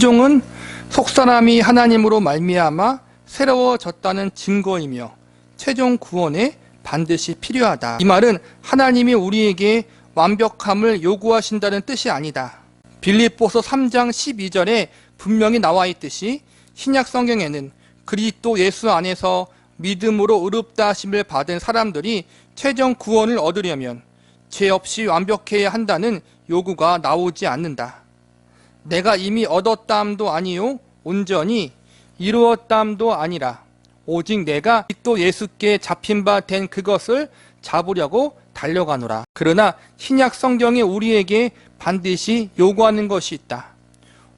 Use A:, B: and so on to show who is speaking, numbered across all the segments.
A: 순종은 속사람이 하나님으로 말미암아 새로워졌다는 증거이며 최종 구원에 반드시 필요하다. 이 말은 하나님이 우리에게 완벽함을 요구하신다는 뜻이 아니다. 빌립보서 3장 12절에 분명히 나와 있듯이 신약 성경에는 그리스도 예수 안에서 믿음으로 의롭다 하심을 받은 사람들이 최종 구원을 얻으려면 죄 없이 완벽해야 한다는 요구가 나오지 않는다. 내가 이미 얻었다함도 아니요 온전히 이루었다함도 아니라 오직 내가 또 예수께 잡힌 바 된 그것을 잡으려고 달려가노라. 그러나 신약 성경이 우리에게 반드시 요구하는 것이 있다.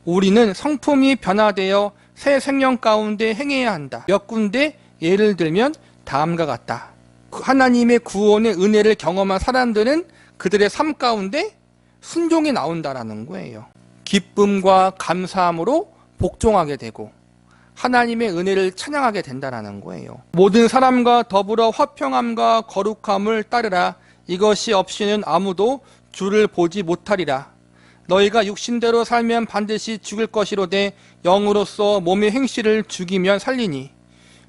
A: 우리는 성품이 변화되어 새 생명 가운데 행해야 한다. 몇 군데 예를 들면 다음과 같다. 하나님의 구원의 은혜를 경험한 사람들은 그들의 삶 가운데 순종이 나온다라는 거예요. 기쁨과 감사함으로 복종하게 되고 하나님의 은혜를 찬양하게 된다는 거예요. 모든 사람과 더불어 화평함과 거룩함을 따르라. 이것이 없이는 아무도 주를 보지 못하리라. 너희가 육신대로 살면 반드시 죽을 것이로되 영으로서 몸의 행실을 죽이면 살리니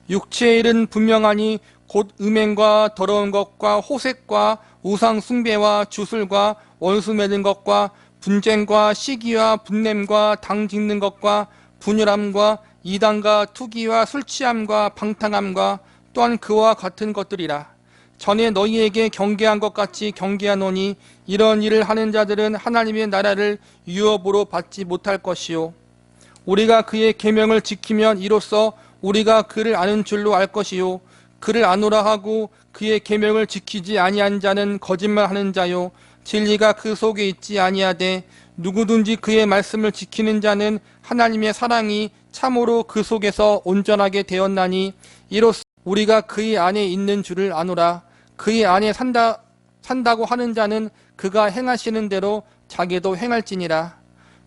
A: 육체의 일은 분명하니 곧 음행과 더러운 것과 호색과 우상 숭배와 주술과 원수 맺는 것과 분쟁과 시기와 분냄과 당 짓는 것과 분열함과 이단과 투기와 술취함과 방탕함과 또한 그와 같은 것들이라. 전에 너희에게 경계한 것 같이 경계하노니 이런 일을 하는 자들은 하나님의 나라를 유업으로 받지 못할 것이요 우리가 그의 계명을 지키면 이로써 우리가 그를 아는 줄로 알 것이요 그를 아노라 하고 그의 계명을 지키지 아니한 자는 거짓말하는 자요 진리가 그 속에 있지 아니하되 누구든지 그의 말씀을 지키는 자는 하나님의 사랑이 참으로 그 속에서 온전하게 되었나니 이로써 우리가 그의 안에 있는 줄을 아노라. 그의 안에 산다고 하는 자는 그가 행하시는 대로 자기도 행할지니라.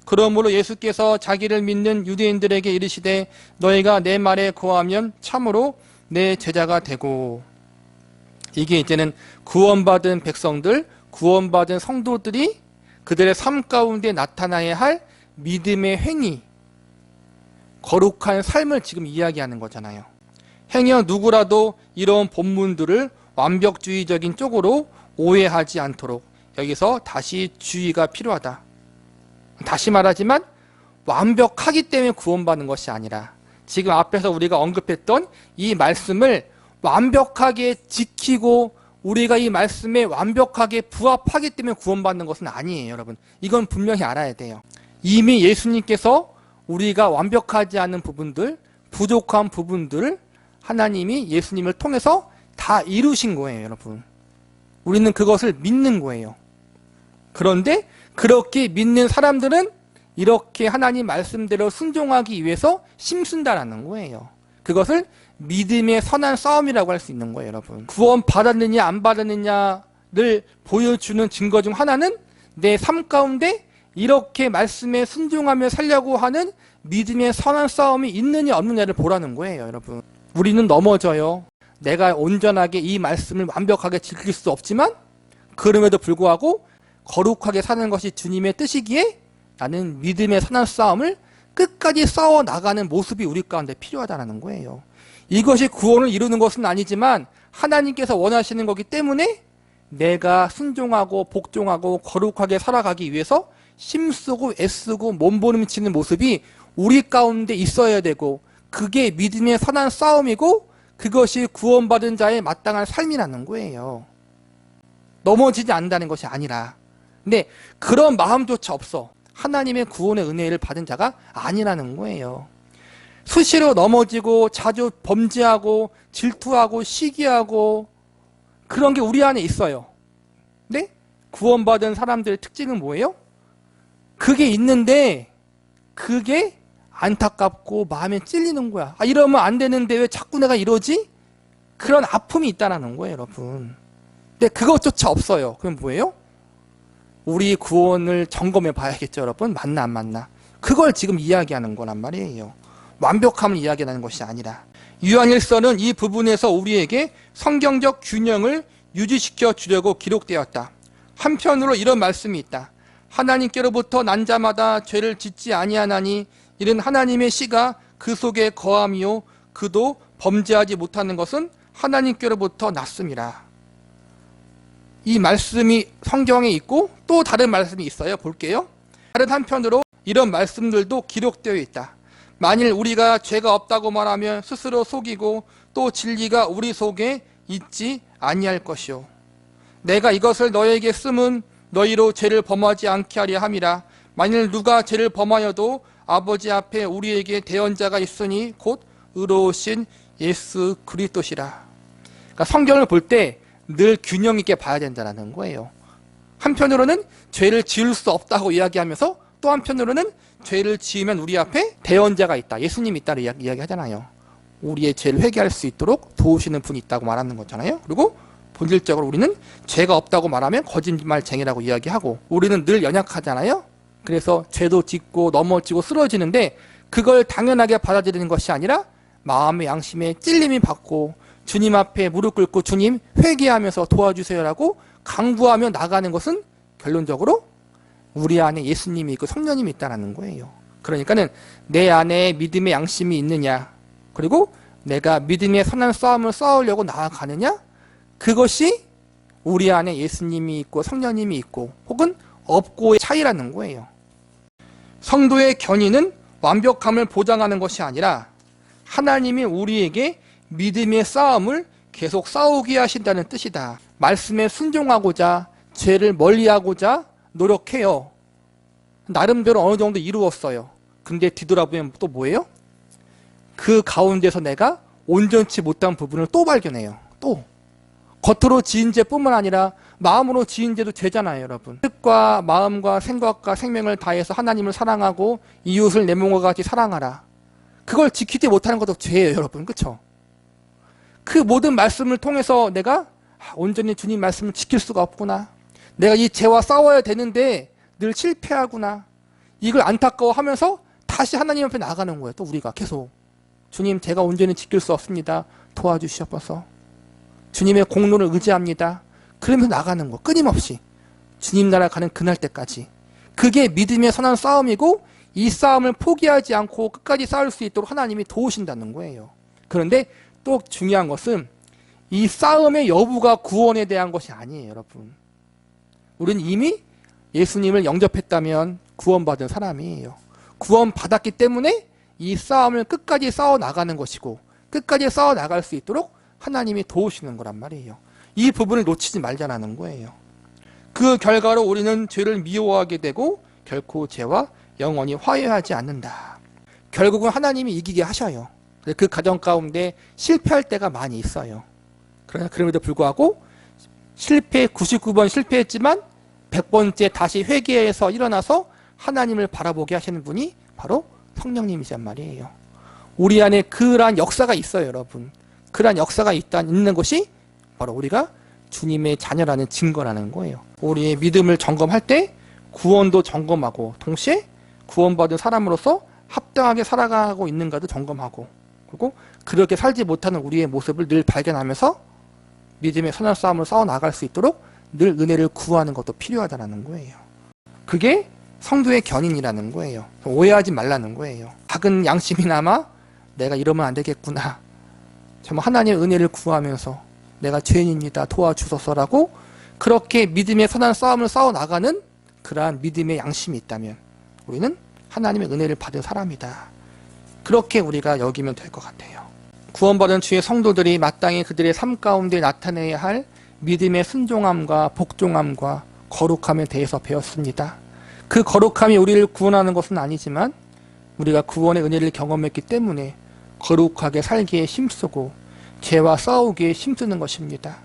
A: 그러므로 예수께서 자기를 믿는 유대인들에게 이르시되 너희가 내 말에 거하면 참으로 내 제자가 되고. 이게 이제는 구원받은 백성들, 구원받은 성도들이 그들의 삶 가운데 나타나야 할 믿음의 행위, 거룩한 삶을 지금 이야기하는 거잖아요. 행여 누구라도 이런 본문들을 완벽주의적인 쪽으로 오해하지 않도록 여기서 다시 주의가 필요하다. 다시 말하지만 완벽하기 때문에 구원받는 것이 아니라 지금 앞에서 우리가 언급했던 이 말씀을 완벽하게 지키고 우리가 이 말씀에 완벽하게 부합하기 때문에 구원받는 것은 아니에요, 여러분. 이건 분명히 알아야 돼요. 이미 예수님께서 우리가 완벽하지 않은 부분들, 부족한 부분들을 하나님이 예수님을 통해서 다 이루신 거예요, 여러분. 우리는 그것을 믿는 거예요. 그런데 그렇게 믿는 사람들은 이렇게 하나님 말씀대로 순종하기 위해서 힘쓴다라는 거예요. 그것을 믿음의 선한 싸움이라고 할 수 있는 거예요, 여러분. 구원 받았느냐 안 받았느냐를 보여주는 증거 중 하나는 내 삶 가운데 이렇게 말씀에 순종하며 살려고 하는 믿음의 선한 싸움이 있느냐 없느냐를 보라는 거예요, 여러분. 우리는 넘어져요. 내가 온전하게 이 말씀을 완벽하게 지킬 수 없지만 그럼에도 불구하고 거룩하게 사는 것이 주님의 뜻이기에 나는 믿음의 선한 싸움을 끝까지 싸워 나가는 모습이 우리 가운데 필요하다는 거예요. 이것이 구원을 이루는 것은 아니지만 하나님께서 원하시는 거기 때문에 내가 순종하고 복종하고 거룩하게 살아가기 위해서 힘쓰고 애쓰고 몸부림치는 모습이 우리 가운데 있어야 되고 그게 믿음의 선한 싸움이고 그것이 구원받은 자의 마땅한 삶이라는 거예요. 넘어지지 않는다는 것이 아니라. 근데 그런 마음조차 없어. 하나님의 구원의 은혜를 받은 자가 아니라는 거예요. 수시로 넘어지고 자주 범죄하고 질투하고 시기하고 그런 게 우리 안에 있어요. 근데 구원받은 사람들의 특징은 뭐예요? 그게 있는데 그게 안타깝고 마음에 찔리는 거야. 아, 이러면 안 되는데 왜 자꾸 내가 이러지? 그런 아픔이 있다는 거예요, 여러분. 근데 그것조차 없어요. 그럼 뭐예요? 우리 구원을 점검해 봐야겠죠, 여러분. 맞나 안 맞나? 그걸 지금 이야기하는 거란 말이에요. 완벽함을 이야기하는 것이 아니라. 요한일서는 이 부분에서 우리에게 성경적 균형을 유지시켜 주려고 기록되었다. 한편으로 이런 말씀이 있다. 하나님께로부터 난 자마다 죄를 짓지 아니하나니 이는 하나님의 씨가 그 속에 거함이요 그도 범죄하지 못하는 것은 하나님께로부터 났음이라. 이 말씀이 성경에 있고 또 다른 말씀이 있어요. 볼게요. 다른 한편으로 이런 말씀들도 기록되어 있다. 만일 우리가 죄가 없다고 말하면 스스로 속이고 또 진리가 우리 속에 있지 아니할 것이요. 내가 이것을 너에게 쓰면 너희로 죄를 범하지 않게 하려 함이라. 만일 누가 죄를 범하여도 아버지 앞에 우리에게 대언자가 있으니 곧 의로우신 예수 그리스도시라. 그러니까 성경을 볼 때 늘 균형 있게 봐야 된다는 거예요. 한편으로는 죄를 지을 수 없다고 이야기하면서 또 한편으로는 죄를 지으면 우리 앞에 대언자가 있다. 예수님이 있다를 이야기하잖아요. 우리의 죄를 회개할 수 있도록 도우시는 분이 있다고 말하는 거잖아요. 그리고 본질적으로 우리는 죄가 없다고 말하면 거짓말쟁이라고 이야기하고 우리는 늘 연약하잖아요. 그래서 죄도 짓고 넘어지고 쓰러지는데 그걸 당연하게 받아들이는 것이 아니라 마음의 양심에 찔림이 받고 주님 앞에 무릎 꿇고 주님 회개하면서 도와주세요라고 강구하며 나가는 것은 결론적으로 우리 안에 예수님이 있고 성령님이 있다는 거예요. 그러니까는 내 안에 믿음의 양심이 있느냐, 그리고 내가 믿음의 선한 싸움을 싸우려고 나아가느냐, 그것이 우리 안에 예수님이 있고 성령님이 있고 혹은 없고의 차이라는 거예요. 성도의 견인은 완벽함을 보장하는 것이 아니라 하나님이 우리에게 믿음의 싸움을 계속 싸우게 하신다는 뜻이다. 말씀에 순종하고자 죄를 멀리하고자 노력해요. 나름대로 어느 정도 이루었어요. 근데 뒤돌아보면 또 뭐예요? 그 가운데서 내가 온전치 못한 부분을 또 발견해요. 또 겉으로 지은 죄뿐만 아니라 마음으로 지은 죄도 죄잖아요, 여러분. 뜻과 마음과 생각과 생명을 다해서 하나님을 사랑하고 이웃을 내 몸과 같이 사랑하라. 그걸 지키지 못하는 것도 죄예요, 여러분. 그렇죠? 그 모든 말씀을 통해서 내가 온전히 주님 말씀을 지킬 수가 없구나. 내가 이 죄와 싸워야 되는데 늘 실패하구나. 이걸 안타까워하면서 다시 하나님 앞에 나가는 거예요. 또 우리가 계속 주님, 제가 온전히 지킬 수 없습니다. 도와주시옵소서. 주님의 공로를 의지합니다. 그러면서 나가는 거 끊임없이 주님 나라 가는 그날 때까지. 그게 믿음의 선한 싸움이고 이 싸움을 포기하지 않고 끝까지 싸울 수 있도록 하나님이 도우신다는 거예요. 그런데 또 중요한 것은 이 싸움의 여부가 구원에 대한 것이 아니에요, 여러분. 우리는 이미 예수님을 영접했다면 구원받은 사람이에요. 구원받았기 때문에 이 싸움을 끝까지 싸워 나가는 것이고 끝까지 싸워 나갈 수 있도록 하나님이 도우시는 거란 말이에요. 이 부분을 놓치지 말자는 거예요. 그 결과로 우리는 죄를 미워하게 되고 결코 죄와 영원히 화해하지 않는다. 결국은 하나님이 이기게 하셔요. 그 가정 가운데 실패할 때가 많이 있어요. 그러나 그럼에도 불구하고 99번 실패했지만 100번째 다시 회개해서 일어나서 하나님을 바라보게 하시는 분이 바로 성령님이란 말이에요. 우리 안에 그러한 역사가 있어요, 여러분. 그러한 역사가 있는 것이 바로 우리가 주님의 자녀라는 증거라는 거예요. 우리의 믿음을 점검할 때 구원도 점검하고 동시에 구원받은 사람으로서 합당하게 살아가고 있는가도 점검하고 그리고 그렇게 살지 못하는 우리의 모습을 늘 발견하면서 믿음의 선한 싸움을 싸워 나갈 수 있도록 늘 은혜를 구하는 것도 필요하다는 거예요. 그게 성도의 견인이라는 거예요. 오해하지 말라는 거예요. 작은 양심이나마 내가 이러면 안 되겠구나. 정말 하나님의 은혜를 구하면서 내가 죄인입니다. 도와주소서라고 그렇게 믿음의 선한 싸움을 싸워 나가는 그러한 믿음의 양심이 있다면 우리는 하나님의 은혜를 받은 사람이다. 그렇게 우리가 여기면 될 것 같아요. 구원받은 주의 성도들이 마땅히 그들의 삶 가운데 나타내야 할 믿음의 순종함과 복종함과 거룩함에 대해서 배웠습니다. 그 거룩함이 우리를 구원하는 것은 아니지만 우리가 구원의 은혜를 경험했기 때문에 거룩하게 살기에 힘쓰고 죄와 싸우기에 힘쓰는 것입니다.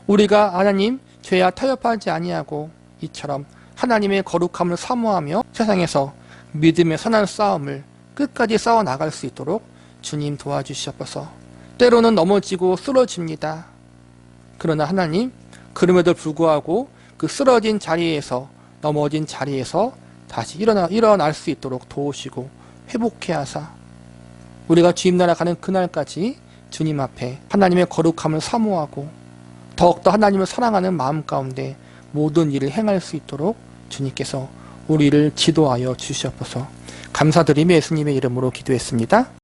A: 우리가 하나님 죄와 타협하지 아니하고 이처럼 하나님의 거룩함을 사모하며 세상에서 믿음의 선한 싸움을 끝까지 싸워 나갈 수 있도록 주님 도와주시옵소서. 때로는 넘어지고 쓰러집니다. 그러나 하나님 그럼에도 불구하고 그 쓰러진 자리에서 넘어진 자리에서 다시 일어날 수 있도록 도우시고 회복해 하사 우리가 주님 나라 가는 그날까지 주님 앞에 하나님의 거룩함을 사모하고 더욱더 하나님을 사랑하는 마음 가운데 모든 일을 행할 수 있도록 주님께서 우리를 지도하여 주시옵소서. 감사드리며 예수님의 이름으로 기도했습니다.